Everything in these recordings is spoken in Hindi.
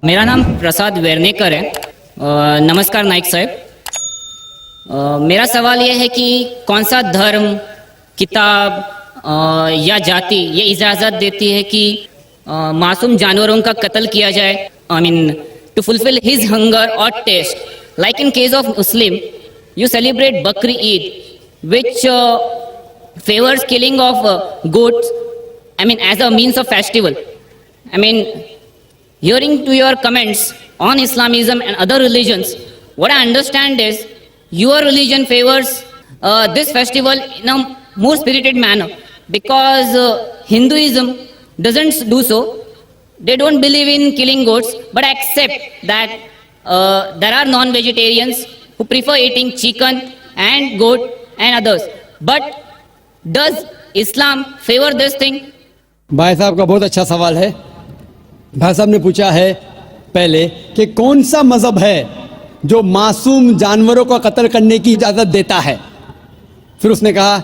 मेरा नाम प्रसाद वेर्नेकर है। नमस्कार नाइक साहब। मेरा सवाल यह है कि कौन सा धर्म, किताब या जाति ये इजाज़त देती है कि मासूम जानवरों का कत्ल किया जाए, I mean to fulfil his hunger और taste. Like in case of Muslim, you celebrate Bakri Eid, which favors killing of goats, I mean, as a means of festival. I mean, hearing to your comments on Islamism and other religions, what I understand is your religion favors this festival in a more spirited manner, because Hinduism doesn't do so. They don't believe in killing goats, but accept that there are non-vegetarians who prefer eating chicken and goat and others. But does Islam favor this thing? भाई साहब का बहुत अच्छा सवाल है। भाई साहब ने पूछा है पहले कि कौन सा मज़हब है जो मासूम जानवरों का कत्ल करने की इजाज़त देता है। फिर उसने कहा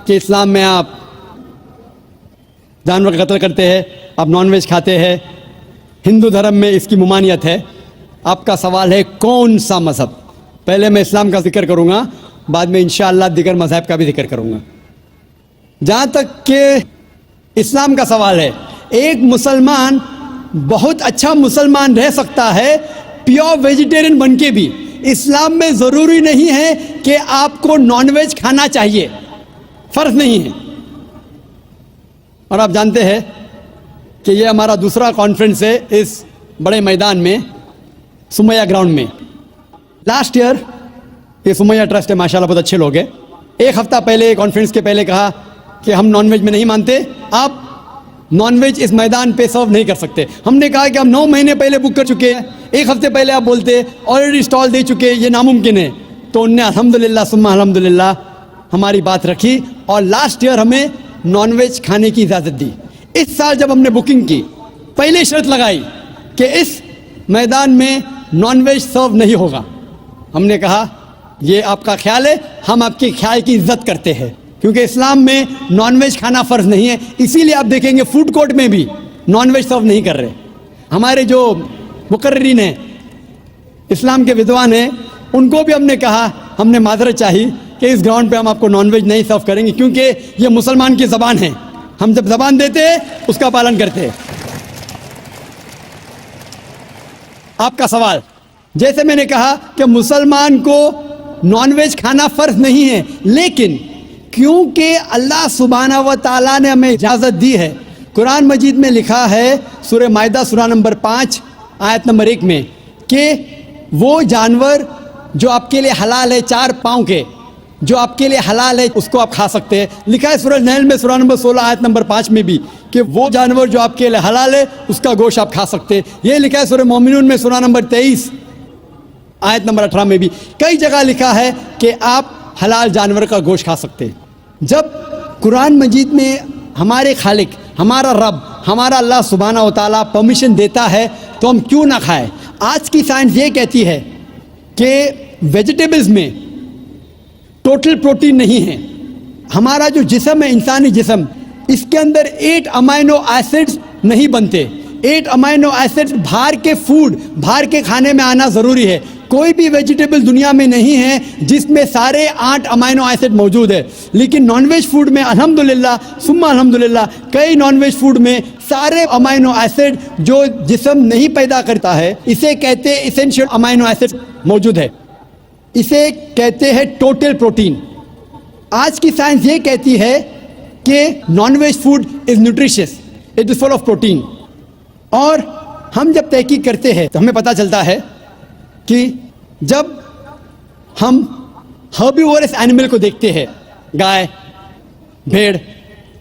कि इस्लाम में आप जानवर का कत्ल करते हैं, आप नॉनवेज खाते हैं, हिंदू धर्म में इसकी ममानियत है। आपका सवाल है कौन सा मज़हब। पहले मैं इस्लाम का जिक्र करूँगा, बाद में इंशाअल्लाह दिगर मज़हब का भी जिक्र करूँगा। जहाँ तक कि इस्लाम का सवाल है, एक मुसलमान बहुत अच्छा मुसलमान रह सकता है प्योर वेजिटेरियन बन के भी। इस्लाम में ज़रूरी नहीं है कि आपको नॉनवेज खाना चाहिए, फ़र्ज नहीं है। और आप जानते हैं कि ये हमारा दूसरा कॉन्फ्रेंस है इस बड़े मैदान में, सुमैया ग्राउंड में। लास्ट ईयर ये सुमैया ट्रस्ट है, माशाल्लाह बहुत अच्छे लोग हैं। एक हफ़्ता पहले कॉन्फ्रेंस के पहले कहा कि हम नॉनवेज में नहीं मानते, आप नॉनवेज इस मैदान पे सर्व नहीं कर सकते। हमने कहा कि हम 9 महीने पहले बुक कर चुके हैं, एक हफ्ते पहले आप बोलते ऑलरेडी स्टॉल दे चुके, ये नामुमकिन है। तो उनने अल्हम्दुलिल्लाह सुम्मा अल्हम्दुलिल्लाह हमारी बात रखी और लास्ट ईयर हमें नॉनवेज खाने की इजाज़त दी। इस साल जब हमने बुकिंग की, पहले शर्त लगाई कि इस मैदान में नॉनवेज सर्व नहीं होगा। हमने कहा ये आपका ख्याल है, हम आपके ख्याल की इज्जत करते हैं, क्योंकि इस्लाम में नॉनवेज खाना फ़र्ज नहीं है। इसीलिए आप देखेंगे फूड कोर्ट में भी नॉनवेज सर्व नहीं कर रहे। हमारे जो मुकर्रिरीन हैं, इस्लाम के विद्वान हैं, उनको भी हमने कहा, हमने माजरत चाही कि इस ग्राउंड पे हम आपको नॉनवेज नहीं सर्व करेंगे, क्योंकि ये मुसलमान की ज़बान है। हम जब ज़बान देते हैं उसका पालन करते हैं। आपका सवाल, जैसे मैंने कहा कि मुसलमान को नॉनवेज खाना फ़र्ज नहीं है, लेकिन क्योंकि अल्लाह सुब्हानहू व तआला ने हमें इजाज़त दी है। कुरान मजीद में लिखा है सूरह माइदा सूरा नंबर 5 आयत नंबर 1 में कि वो जानवर जो आपके लिए हलाल है, 4 पाँव के, जो आपके लिए हलाल है उसको आप खा सकते हैं। लिखा है सूरह नहल में सूरा नंबर 16 आयत नंबर 5 में भी कि वो जानवर जो आपके लिए हलाल है उसका गोश्त आप खा सकते हैं। ये लिखा है सूरह मोमिनून में सूरा नंबर 23 आयत नंबर 18 में भी। कई जगह लिखा है कि आप हलाल जानवर का गोश्त खा सकते हैं। जब कुरान मजीद में हमारे खालिक, हमारा रब, हमारा अल्लाह सुब्हानहू व तआला परमिशन देता है तो हम क्यों ना खाएं। आज की साइंस ये कहती है कि वेजिटेबल्स में टोटल प्रोटीन नहीं है। हमारा जो जिस्म है, इंसानी जिस्म, इसके अंदर 8 अमाइनो एसिड्स नहीं बनते। 8 अमाइनो एसिड्स बाहर के फूड, बाहर के खाने में आना ज़रूरी है। कोई भी वेजिटेबल दुनिया में नहीं है जिसमें सारे 8 अमाइनो एसिड मौजूद है। लेकिन नॉनवेज फूड में अल्हम्दुलिल्लाह सुम्मा अल्हम्दुलिल्लाह कई नॉनवेज फूड में सारे अमाइनो एसिड जो जिस्म नहीं पैदा करता है, इसे कहते हैं इसेंशियल अमाइनो एसिड मौजूद है। इसे कहते हैं टोटल प्रोटीन। आज की साइंस ये कहती है कि nonveg food is nutritious, it is full of protein. और हम जब तहकीक करते हैं तो हमें पता चलता है कि जब हम हर्बीवोरस एनिमल को देखते हैं, गाय, भेड़,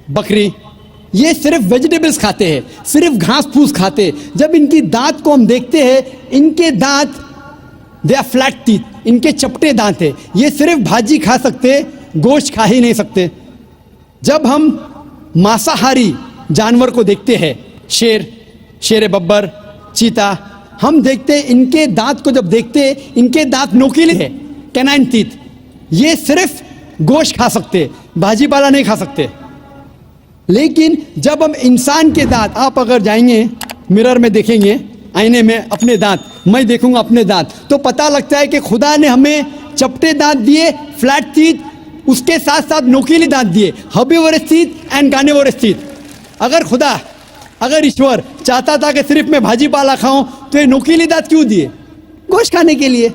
बकरी, ये सिर्फ वेजिटेबल्स खाते हैं, सिर्फ घास फूस खाते हैं। जब इनकी दांत को हम देखते हैं, इनके दांत दे आर फ्लैट टीथ, इनके चपटे दांत है। ये सिर्फ भाजी खा सकते, गोश्त खा ही नहीं सकते। जब हम मांसाहारी जानवर को देखते हैं, शेर बब्बर, चीता, हम देखते हैं इनके दांत को जब देखते हैं, इनके दांत नोकीले हैं, कैनाइन टीथ। ये सिर्फ गोश्त खा सकते, भाजी पाला नहीं खा सकते। लेकिन जब हम इंसान के दांत, आप अगर जाएंगे मिरर में देखेंगे आईने में अपने दांत, मैं देखूंगा अपने दांत, तो पता लगता है कि खुदा ने हमें चपटे दांत दिए, फ्लैट टीथ, उसके साथ साथ नोकीले दांत दिए, herbivores teeth and carnivorous teeth. अगर ईश्वर चाहता था कि सिर्फ मैं भाजी पाला खाऊं तो ये नोकीले दांत क्यों दिए? गोश्त खाने के लिए।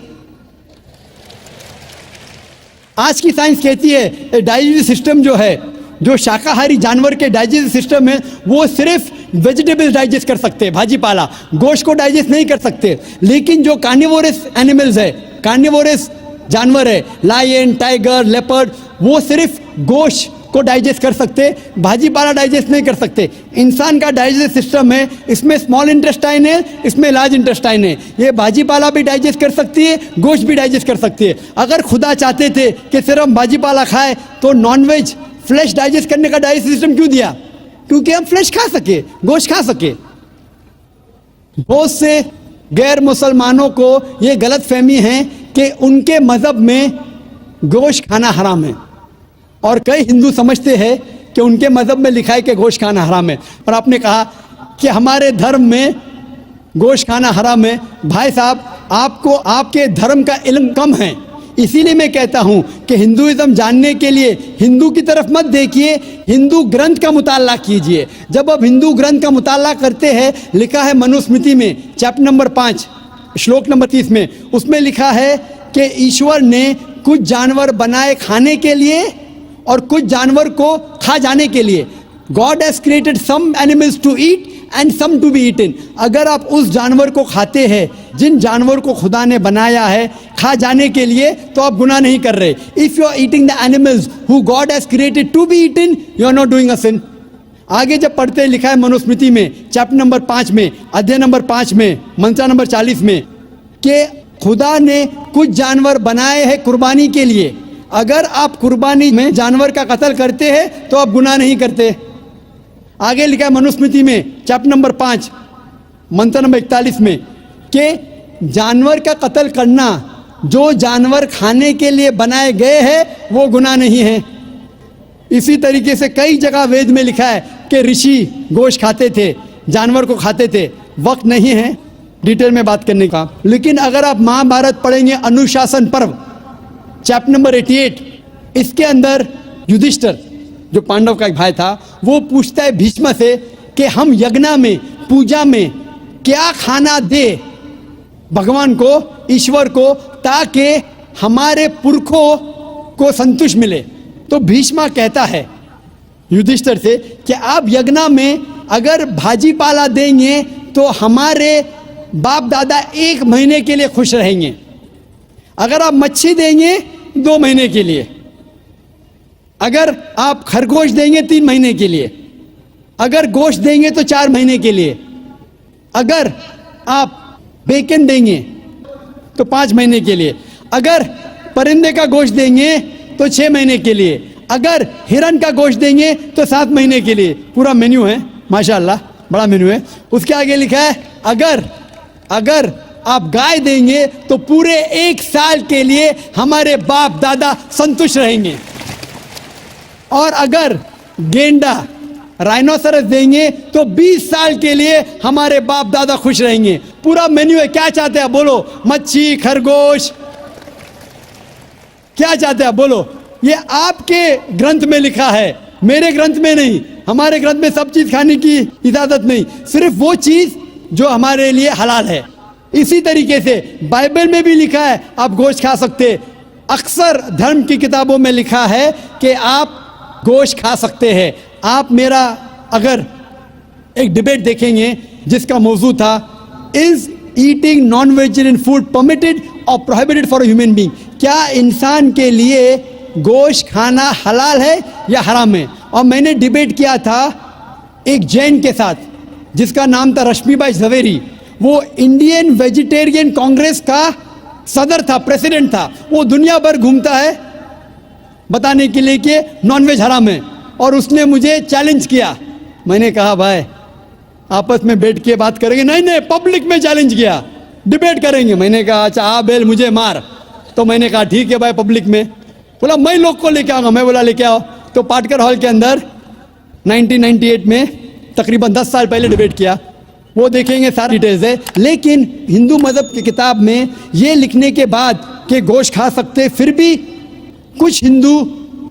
आज की साइंस कहती है डाइजेस्टिव सिस्टम जो है, जो शाकाहारी जानवर के डाइजेस्टिव सिस्टम है, वो सिर्फ वेजिटेबल्स डाइजेस्ट कर सकते हैं, भाजी पाला, गोश्त को डाइजेस्ट नहीं कर सकते। लेकिन जो कार्निवोरस एनिमल्स है, कार्निवोरस जानवर है, लायन, टाइगर, लेपर्ड, वो सिर्फ गोश्त को डाइजेस्ट कर सकते, भाजी पाला डाइजेस्ट नहीं कर सकते। इंसान का डाइजेस्टिव सिस्टम है, इसमें स्मॉल इंटेस्टाइन है, इसमें लार्ज इंटेस्टाइन है। ये भाजी पाला भी डाइजेस्ट कर सकती है, गोश्त भी डाइजेस्ट कर सकती है। अगर खुदा चाहते थे कि सिर्फ हम भाजी पाला खाए तो नॉनवेज फ्लैश डाइजेस्ट करने का डाइजेस्टिव सिस्टम क्यों दिया? क्योंकि हम फ्लैश खा सके, गोश्त खा सके। बहुत से गैर मुसलमानों को ये गलत फहमी है कि उनके मज़हब में गोश्त खाना हराम है, और कई हिंदू समझते हैं कि उनके मज़हब में लिखा है कि गोश्त खाना हराम है। और आपने कहा कि हमारे धर्म में गोश्त खाना हराम है। भाई साहब, आपको आपके धर्म का इल्म कम है, इसीलिए मैं कहता हूँ कि हिंदुइज्म जानने के लिए हिंदू की तरफ मत देखिए, हिंदू ग्रंथ का मुताला कीजिए। जब आप हिंदू ग्रंथ का मुताला करते हैं, लिखा है मनुस्मृति में चैप्टर नंबर 5 श्लोक नंबर 30 में, उसमें लिखा है कि ईश्वर ने कुछ जानवर बनाए खाने के लिए और कुछ जानवर को खा जाने के लिए। God has created some animals to eat and some to be eaten. अगर आप उस जानवर को खाते हैं जिन जानवर को खुदा ने बनाया है खा जाने के लिए, तो आप गुनाह नहीं कर रहे। If you are eating the animals who God has created to be eaten, you are not doing a sin. आगे जब पढ़ते लिखा है मनुस्मृति में चैप्टर नंबर 5 में, अध्याय नंबर 5 में, मंत्र नंबर 40 में, कि खुदा ने कुछ जानवर बनाए हैं कुर्बानी के लिए। अगर आप कुर्बानी में जानवर का कत्ल करते हैं तो आप गुनाह नहीं करते। आगे लिखा है मनुस्मृति में चैप्टर नंबर 5 मंत्र नंबर 41 में कि जानवर का कत्ल करना, जो जानवर खाने के लिए बनाए गए हैं, वो गुनाह नहीं है। इसी तरीके से कई जगह वेद में लिखा है कि ऋषि गोश्त खाते थे, जानवर को खाते थे। वक्त नहीं है डिटेल में बात करने का, लेकिन अगर आप महाभारत पढ़ेंगे अनुशासन पर्व चैप्टर नंबर 88, इसके अंदर युधिष्ठिर जो पांडव का एक भाई था, वो पूछता है भीष्म से कि हम यज्ञ में, पूजा में क्या खाना दे भगवान को, ईश्वर को, ताकि हमारे पुरखों को संतुष्ट मिले। तो भीष्म कहता है युधिष्ठिर से कि आप यज्ञ में अगर भाजी पाला देंगे तो हमारे बाप दादा 1 महीने के लिए खुश रहेंगे। अगर आप मच्छी देंगे 2 महीने के लिए, अगर आप खरगोश देंगे 3 महीने के लिए, अगर गोश्त देंगे तो 4 महीने के लिए, अगर आप बेकन देंगे तो 5 महीने के लिए, अगर परिंदे का गोश्त देंगे तो 6 महीने के लिए, अगर हिरन का गोश्त देंगे तो 7 महीने के लिए। पूरा मेन्यू है, माशाल्लाह बड़ा मेन्यू है। उसके आगे लिखा है अगर आप गाय देंगे तो पूरे 1 साल के लिए हमारे बाप दादा संतुष्ट रहेंगे, और अगर गेंडा राइनोसरस देंगे तो 20 साल के लिए हमारे बाप दादा खुश रहेंगे। पूरा मेन्यू है। क्या चाहते हैं बोलो? मच्छी, खरगोश, क्या चाहते हैं बोलो? ये आपके ग्रंथ में लिखा है, मेरे ग्रंथ में नहीं। हमारे ग्रंथ में सब चीज खाने की इजाजत नहीं, सिर्फ वो चीज जो हमारे लिए हलाल है। इसी तरीके से बाइबल में भी लिखा है आप गोश्त खा सकते। अक्सर धर्म की किताबों में लिखा है कि आप गोश्त खा सकते हैं। आप मेरा अगर एक डिबेट देखेंगे जिसका मौजू था is eating non vegetarian food permitted और प्रोहिबिटेड फॉर ह्यूमन बीइंग, क्या इंसान के लिए गोश्त खाना हलाल है या हराम है? और मैंने डिबेट किया था एक जैन के साथ जिसका नाम था रश्मिबाई झवेरी। वो इंडियन वेजिटेरियन कांग्रेस का सदर था, प्रेसिडेंट था। वो दुनिया भर घूमता है बताने के लिए कि नॉनवेज हराम है, और उसने मुझे चैलेंज किया। मैंने कहा भाई आपस में बैठ के बात करेंगे? नहीं, पब्लिक में चैलेंज किया, डिबेट करेंगे। मैंने कहा अच्छा आ बेल मुझे मार। तो मैंने कहा ठीक है भाई पब्लिक में। बोला मैं लोग को लेके आऊँगा। मैं बोला लेके आओ। तो पाटकर हॉल के अंदर 1998 में तकरीबन 10 साल पहले डिबेट किया। वो देखेंगे, सारी डिटेल्स है। लेकिन हिंदू मज़हब की किताब में ये लिखने के बाद कि गोश्त खा सकते, फिर भी कुछ हिंदू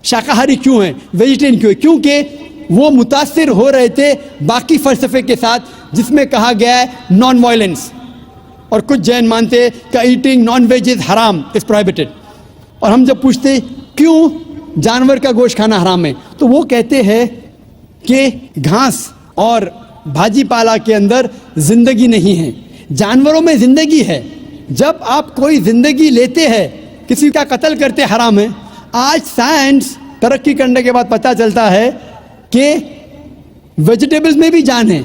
शाकाहारी क्यों हैं, वेजिटेरियन क्यों है? क्योंकि वो मुतासिर हो रहे थे बाकी फ़लसफ़े के साथ जिसमें कहा गया है नॉन वायलेंस। और कुछ जैन मानते हैं कि ईटिंग नॉन वेज इज़ हराम, इज़ प्रोहिबिटेड। और हम जब पूछते क्यों जानवर का गोश्त खाना हराम है, तो वो कहते हैं कि घास और भाजी पाला के अंदर ज़िंदगी नहीं है, जानवरों में ज़िंदगी है। जब आप कोई ज़िंदगी लेते हैं, किसी का कत्ल करते हराम है। आज साइंस तरक्की करने के बाद पता चलता है कि वेजिटेबल्स में भी जान है,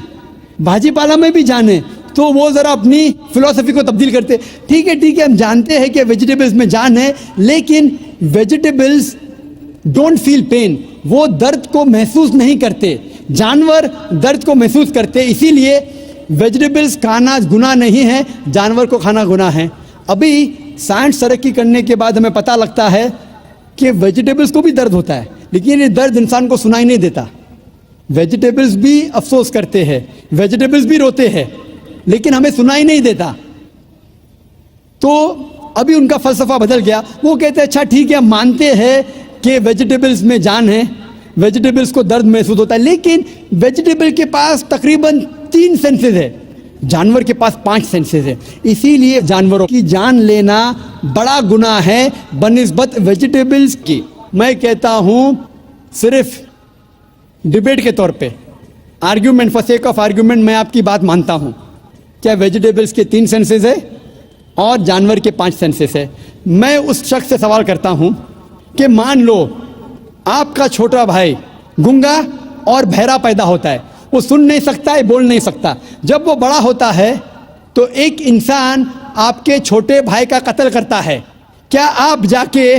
भाजी पाला में भी जान है। तो वो ज़रा अपनी फिलॉसफी को तब्दील करते, ठीक है हम जानते हैं कि वेजिटेबल्स में जान है, लेकिन वेजिटेबल्स डोंट फील पेन, वो दर्द को महसूस नहीं करते। जानवर दर्द को महसूस करते, इसीलिए वेजिटेबल्स खाना गुनाह नहीं है, जानवर को खाना गुनाह है। अभी साइंस तरक्की करने के बाद हमें पता लगता है कि वेजिटेबल्स को भी दर्द होता है, लेकिन ये दर्द इंसान को सुनाई नहीं देता। वेजिटेबल्स भी अफसोस करते हैं, वेजिटेबल्स भी रोते हैं, लेकिन हमें सुनाई नहीं देता। तो अभी उनका फ़लसफ़ा बदल गया। वो कहते हैं अच्छा ठीक है, हम मानते हैं कि वेजिटेबल्स में जान है, वेजिटेबल्स को दर्द महसूस होता है, लेकिन वेजिटेबल के पास तकरीबन 3 सेंसेस है, जानवर के पास 5 सेंसेस है। इसीलिए जानवरों की जान लेना बड़ा गुनाह है बनिस्बत वेजिटेबल्स की। मैं कहता हूँ सिर्फ डिबेट के तौर पे, argument, for sake of argument, मैं आपकी बात मानता हूँ क्या वेजिटेबल्स के 3 सेंसेस है और जानवर के 5 सेंसेस है। मैं उस शख्स से सवाल करता हूँ कि मान लो आपका छोटा भाई गूंगा और बहरा पैदा होता है, वो सुन नहीं सकता है, बोल नहीं सकता। जब वो बड़ा होता है तो एक इंसान आपके छोटे भाई का कत्ल करता है, क्या आप जाके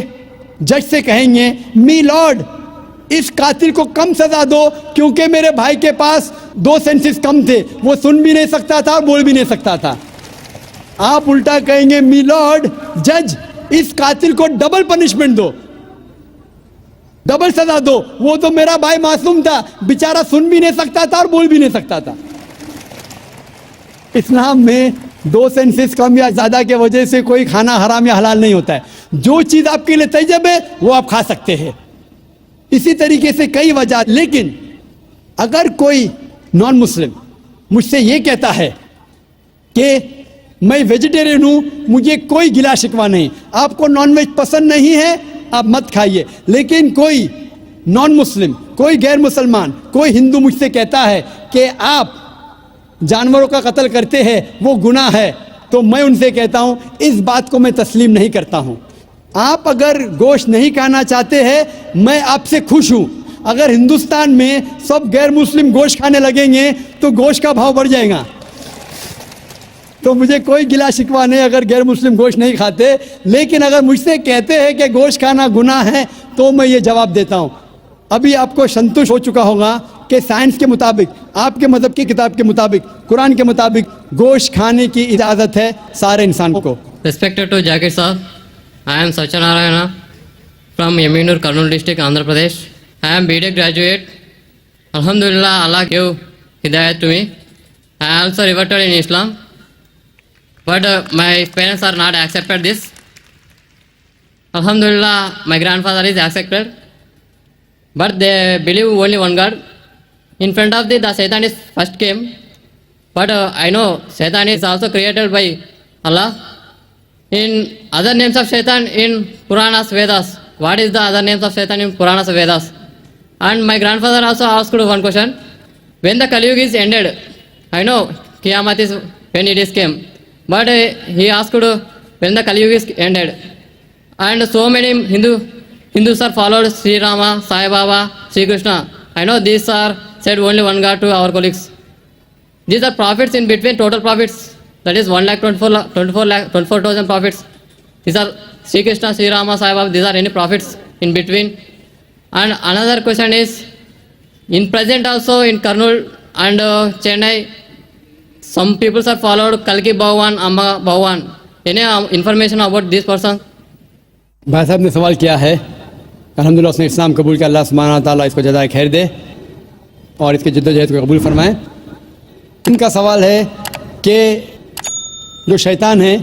जज से कहेंगे मी लॉर्ड इस कातिल को कम सजा दो क्योंकि मेरे भाई के पास 2 सेंसेस कम थे, वो सुन भी नहीं सकता था और बोल भी नहीं सकता था? आप उल्टा कहेंगे मी लॉर्ड जज इस कातिल को डबल पनिशमेंट दो, डबल सजा दो, वो तो मेरा भाई मासूम था, बेचारा सुन भी नहीं सकता था और बोल भी नहीं सकता था। इस्लाम में 2 सेंसेस कम या ज़्यादा के वजह से कोई खाना हराम या हलाल नहीं होता है। जो चीज़ आपके लिए तैयब है वो आप खा सकते हैं। इसी तरीके से कई वजह। लेकिन अगर कोई नॉन मुस्लिम मुझसे ये कहता है कि मैं वेजिटेरियन हूँ, मुझे कोई गिला शिकवा नहीं, आपको नॉनवेज पसंद नहीं है आप मत खाइए, लेकिन कोई नॉन मुस्लिम, कोई गैर मुसलमान, कोई हिंदू मुझसे कहता है कि आप जानवरों का कत्ल करते हैं वो गुनाह है, तो मैं उनसे कहता हूँ इस बात को मैं तस्लीम नहीं करता हूँ। आप अगर गोश्त नहीं खाना चाहते हैं मैं आपसे खुश हूँ। अगर हिंदुस्तान में सब गैर मुस्लिम गोश्त खाने लगेंगे तो गोश्त का भाव बढ़ जाएगा। तो मुझे कोई गिला शिकवा नहीं अगर गैर मुस्लिम गोश्त नहीं खाते, लेकिन अगर मुझसे कहते हैं कि गोश्त खाना गुनाह है तो मैं ये जवाब देता हूँ। अभी आपको संतुष्ट हो चुका होगा कि साइंस के मुताबिक, आपके मज़हब की किताब के मुताबिक, कुरान के मुताबिक गोश्त खाने की इजाज़त है सारे इंसान को। Respected to Jakir Sir, I am Satyanarayana from Yaminur, Kurnool district, Andhra Pradesh. I am BTech graduate. Alhamdulillah, Allah gave hidayat to me. I also reverted in Islam, but my parents are not accepted this. Alhamdulillah, my grandfather is accepted, but they believe only one God. In front of the Satan is first came, but I know Satan is also created by Allah. In other names of Satan in Puranas, Vedas, what is the other names of Satan in Puranas, Vedas? And my grandfather also asked one question. When the Kali Yuga is ended, I know Kiyamat is when it is came, but he asked when the Kali Yuga is ended. And so many Hindus are followed Sri Rama, Sai Baba, Sri Krishna. I know these are said only one God to our colleagues. These are prophets in between, total prophets. That is 1,24,000 prophets. These are Sri Krishna, Sri Rama, Sai Baba. These are any prophets in between. And another question is, in present also in Kurnool and Chennai, some people are followed Kalki Bhagwan, Amma Bhagwan. Any information about this person? भाई साहब ने सवाल किया है, अल्हम्दुलिल्लाह उसने इस्लाम कबूल किया, अल्लाह सुब्हानहू व तआला इसको जज़ाए खैर दे और इसके जद्दोजहद को कबूल फरमाए। इनका सवाल है कि जो शैतान है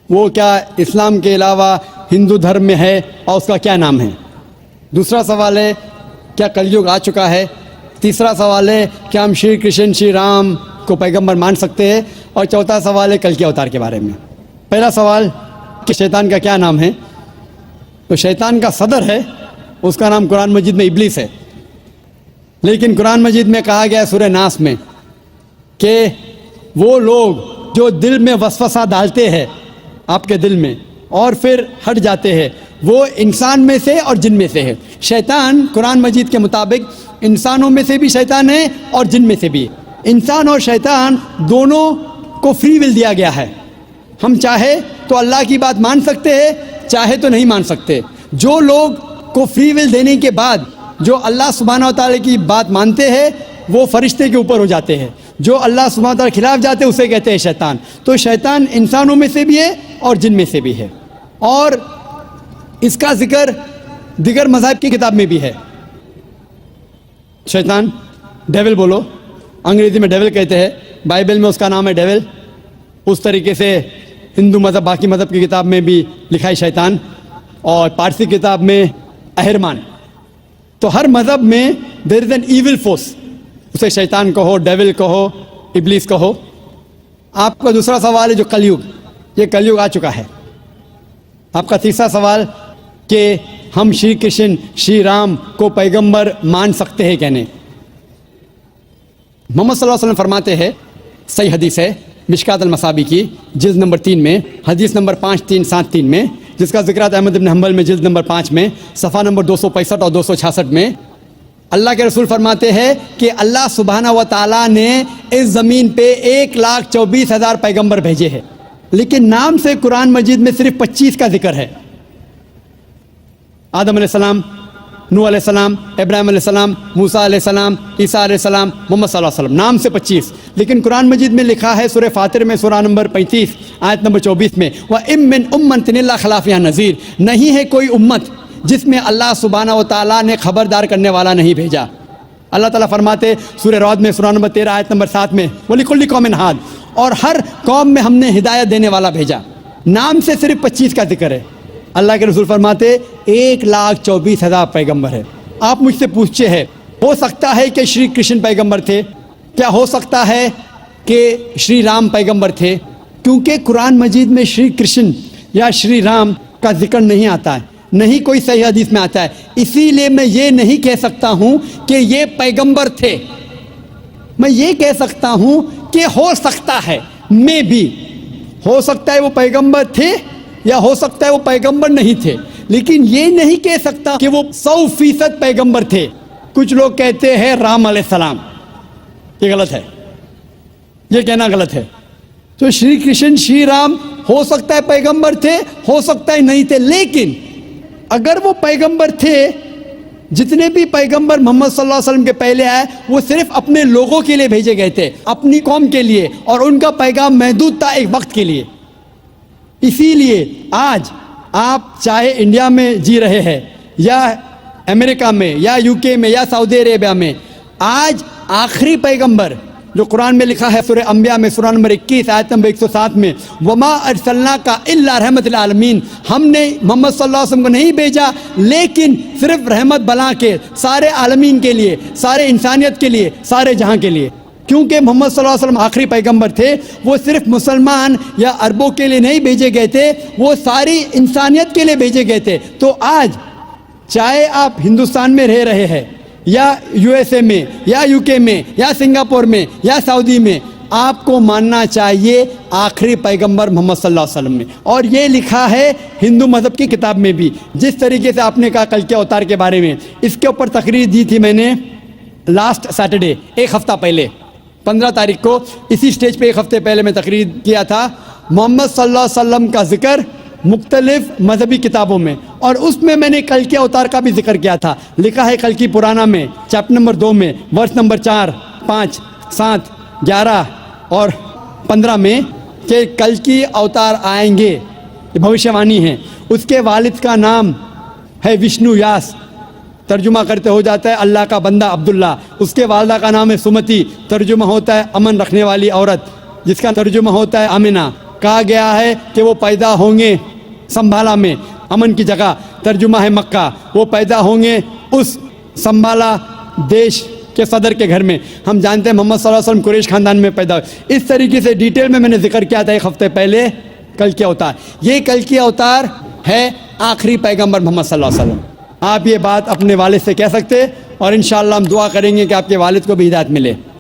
वो क्या इस्लाम के अलावा हिंदू धर्म में है और उसका क्या नाम है। दूसरा सवाल है क्या कलयुग आ चुका है। तीसरा सवाल है क्या हम श्री कृष्ण श्री राम को पैगंबर मान सकते हैं। और चौथा सवाल है कल के अवतार के बारे में। पहला सवाल कि शैतान का क्या नाम है। तो शैतान का सदर है, उसका नाम कुरान मजीद में इब्लीस है। लेकिन कुरान मजीद में कहा गया है सूरह नास में कि वो लोग जो दिल में वसवसा डालते हैं आपके दिल में और फिर हट जाते हैं, वो इंसान में से और जिन में से है। शैतान कुरान मजीद के मुताबिक इंसानों में से भी शैतान है और जिन में से भी। इंसान और शैतान दोनों को फ्री विल दिया गया है। हम चाहे तो अल्लाह की बात मान सकते हैं, चाहे तो नहीं मान सकते। जो लोग को फ्री विल देने के बाद जो अल्लाह सुब्हानहू व तआला की बात मानते हैं वो फरिश्ते के ऊपर हो जाते हैं। जो अल्लाह सुब्हानहू व तआला के खिलाफ जाते हैं उसे कहते हैं शैतान। तो शैतान इंसानों में से भी है और जिन में से भी है। और इसका जिक्र दिगर मज़हब की किताब में भी है। शैतान डेविल बोलो, अंग्रेज़ी में डेविल कहते हैं, बाइबल में उसका नाम है डेविल। उस तरीके से हिंदू मज़हब बाकी मज़हब की किताब में भी लिखा है शैतान, और पारसी किताब में अहरमान। तो हर मज़हब में there is an evil force, उसे शैतान कहो, डेविल कहो, इब्लीस कहो। आपका दूसरा सवाल है जो कलयुग, ये कलयुग आ चुका है। आपका तीसरा सवाल कि हम श्री कृष्ण श्री राम को पैगंबर मान सकते हैं क्या नहीं। मोहम्मद सल्लल्लाहु अलैहि वसल्लम फरमाते हैं, सही हदीस है मिशकात अल-मसाबी की जिल्द नंबर 3 में, हदीस नंबर 5373 में, जिसका जिक्र अहमद इब्न हंबल में जिल्द नंबर 5 में, सफ़ा नंबर 265 और 266 में। अल्लाह के रसूल फरमाते हैं कि अल्लाह सुब्हानहू व तआला ने इस ज़मीन पे 1,24,000 पैगंबर भेजे हैं, लेकिन नाम से कुरान मजीद में सिर्फ 25 का जिक्र है। आदम अलैहिस्सलाम, नूह अलैहिस्सलाम, इब्राहिम अलैहिस्सलाम, मूसा अलैहिस्सलाम, ईसा अलैहिस्सलाम, मोहम्मद सल्लल्लाहु अलैहि वसल्लम, नाम से 25। लेकिन कुरान मजीद में लिखा है सूरह फातिर में सूरा नंबर 35 आयत नंबर 24 में, व इम मिन उम्मतिन इल्ला खला फ़ीहा नज़ीर, नहीं है कोई उम्मत जिसमें अल्लाह सुब्हानहू व तआला ने खबरदार करने वाला नहीं भेजा। अल्लाह ताला फरमाते सूरह रअद में सूरा नंबर 13 आयत नंबर 7 में, वलिकुल्लि कौमिन हाद, और हर कौम में हमने हिदायत देने वाला भेजा। नाम से सिर्फ 25 का जिक्र है। अल्लाह के रसूल फरमाते 1,24,000 पैगंबर है। आप मुझसे पूछते हैं, हो सकता है कि श्री कृष्ण पैगंबर थे, क्या हो सकता है कि श्री राम पैगंबर थे? क्योंकि कुरान मजीद में श्री कृष्ण या श्री राम का जिक्र नहीं आता है, नहीं कोई सही हदीस में आता है। इसीलिए मैं ये नहीं कह सकता हूँ कि ये पैगंबर थे। मैं ये कह सकता हूँ कि हो सकता है, मे भी हो सकता है वो पैगंबर थे या हो सकता है वो पैगंबर नहीं थे, लेकिन ये नहीं कह सकता कि वो 100% पैगंबर थे। कुछ लोग कहते हैं राम अलैहिस्सलाम, ये गलत है, ये कहना गलत है। तो श्री कृष्ण श्री राम हो सकता है पैगंबर थे, हो सकता है नहीं थे, लेकिन अगर वो पैगंबर थे, जितने भी पैगंबर मोहम्मद सल्लल्लाहु अलैहि वसल्लम के पहले आए वो सिर्फ अपने लोगों के लिए भेजे गए थे, अपनी कौम के लिए, और उनका पैगाम महदूद था एक वक्त के लिए। इसीलिए आज आप चाहे इंडिया में जी रहे हैं या अमेरिका में या यूके में या सऊदी अरेबिया में, आज आखिरी पैगंबर जो कुरान में लिखा है सूरह अंबिया में सूरा नंबर 21 आयत नंबर 107 में, वमा अरसलनाका इल्ला रहमतल आलमीन, हमने मोहम्मद सल्लल्लाहु अलैहि वसल्लम को नहीं भेजा लेकिन सिर्फ रहमत बना के सारे आलमीन के लिए, सारे इंसानियत के लिए, सारे जहां के लिए। क्योंकि मोहम्मद सल्लल्लाहु अलैहि वसल्लम आखिरी पैगंबर थे, वो सिर्फ मुसलमान या अरबों के लिए नहीं भेजे गए थे, वो सारी इंसानियत के लिए भेजे गए थे। तो आज चाहे आप हिंदुस्तान में रह रहे हैं या यूएसए में या यूके में या सिंगापुर में या सऊदी में, आपको मानना चाहिए आखिरी पैगंबर मोहम्मद सल्लल्लाहु अलैहि वसल्लम में। और ये लिखा है हिंदू मज़हब की किताब में भी। जिस तरीके से आपने कहा कल के अवतार के बारे में, इसके ऊपर तकरीर दी थी मैंने लास्ट सैटरडे, एक हफ़्ता पहले 15 तारीख को इसी स्टेज पे एक हफ़्ते पहले मैं तकरीर किया था। मोहम्मद सल्लल्लाहु अलैहि वसल्लम का जिक्र मुख्तलिफ मजहबी किताबों में, और उसमें मैंने कल के अवतार का भी जिक्र किया था। लिखा है कल की पुराना में चैप्टर नंबर 2 में वर्ष नंबर 4, 5, 7, 11 और 15 में कि कल की अवतार आएंगे, ये भविष्यवाणी है। उसके वालिद का नाम है विष्णु व्यास, तर्जुमा करते हो जाता है अल्लाह का बंदा अब्दुल्ला। उसके वालदा का नाम है सुमति, तर्जुमा होता है अमन रखने वाली औरत, जिसका तर्जुमा होता है आमिना। कहा गया है कि वो पैदा होंगे संभाला में, अमन की जगह। तर्जुमा है मक्का, वो पैदा होंगे उस संभाला देश के सदर के घर में। हम जानते हैं मोहम्मद सल्लल्लाहु अलैहि वसल्लम कुरैश खानदान में पैदा हुए। इस तरीके से डिटेल में मैंने जिक्र किया था एक हफ्ते पहले कल की अवतार। ये कल की अवतार है आखिरी पैगंबर मोहम्मद सल्लल्लाहु अलैहि वसल्लम। आप ये बात अपने वालिद से कह सकते, और इंशाअल्लाह हम दुआ करेंगे कि आपके वालिद को भी हिदायत मिले।